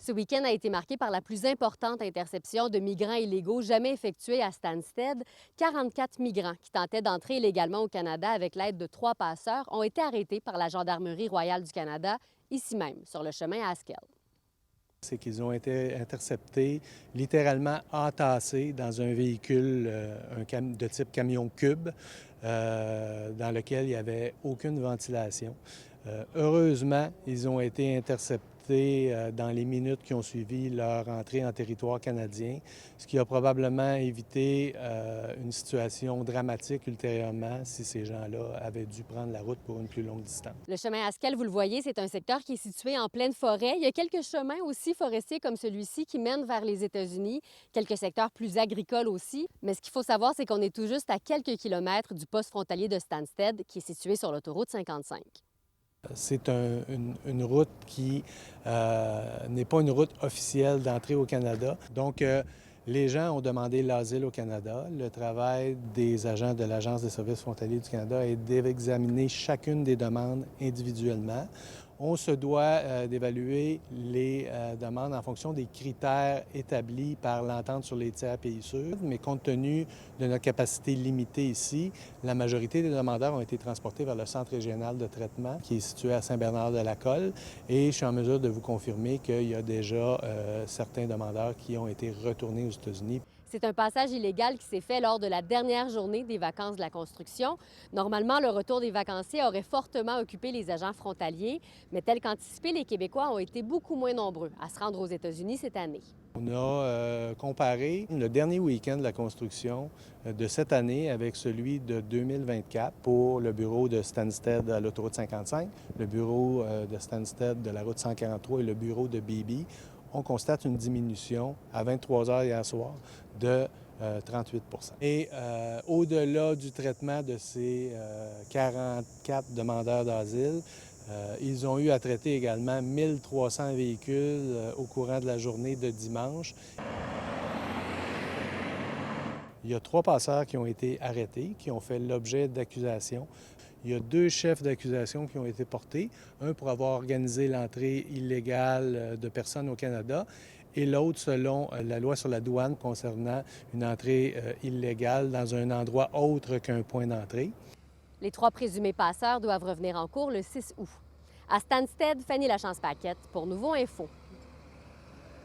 Ce week-end a été marqué par la plus importante interception de migrants illégaux jamais effectuée à Stansted. 44 migrants qui tentaient d'entrer illégalement au Canada avec l'aide de 3 passeurs ont été arrêtés par la Gendarmerie royale du Canada, ici même, sur le chemin à Haskell. C'est qu'ils ont été interceptés, littéralement entassés dans un véhicule de type camion cube, dans lequel il n'y avait aucune ventilation. Heureusement, ils ont été interceptés dans les minutes qui ont suivi leur entrée en territoire canadien, ce qui a probablement évité une situation dramatique ultérieurement si ces gens-là avaient dû prendre la route pour une plus longue distance. Le chemin Haskell, vous le voyez, c'est un secteur qui est situé en pleine forêt. Il y a quelques chemins aussi forestiers comme celui-ci qui mènent vers les États-Unis, quelques secteurs plus agricoles aussi. Mais ce qu'il faut savoir, c'est qu'on est tout juste à quelques kilomètres du poste frontalier de Stansted, qui est situé sur l'autoroute 55. C'est une route qui n'est pas une route officielle d'entrée au Canada. Donc, les gens ont demandé l'asile au Canada. Le travail des agents de l'Agence des services frontaliers du Canada est d'examiner chacune des demandes individuellement. On se doit d'évaluer les demandes en fonction des critères établis par l'entente sur les tiers pays sûrs. Mais compte tenu de notre capacité limitée ici, la majorité des demandeurs ont été transportés vers le centre régional de traitement qui est situé à Saint-Bernard-de-la-Colle. Et je suis en mesure de vous confirmer qu'il y a déjà certains demandeurs qui ont été retournés aux États-Unis. C'est un passage illégal qui s'est fait lors de la dernière journée des vacances de la construction. Normalement, le retour des vacanciers aurait fortement occupé les agents frontaliers, mais tel qu'anticipé, les Québécois ont été beaucoup moins nombreux à se rendre aux États-Unis cette année. On a comparé le dernier week-end de la construction de cette année avec celui de 2024 pour le bureau de Stansted à l'autoroute 55, le bureau de Stansted de la route 143 et le bureau de Beebe. On constate une diminution à 23 heures hier soir de 38 Et au-delà du traitement de ces 44 demandeurs d'asile, ils ont eu à traiter également 1300 véhicules au courant de la journée de dimanche. Il y a 3 passeurs qui ont été arrêtés, qui ont fait l'objet d'accusations. Il y a 2 chefs d'accusation qui ont été portés, un pour avoir organisé l'entrée illégale de personnes au Canada et l'autre selon la loi sur la douane concernant une entrée illégale dans un endroit autre qu'un point d'entrée. Les 3 présumés passeurs doivent revenir en cours le 6 août. À Stansted, Fanny Lachance-Paquette pour Nouveau Info.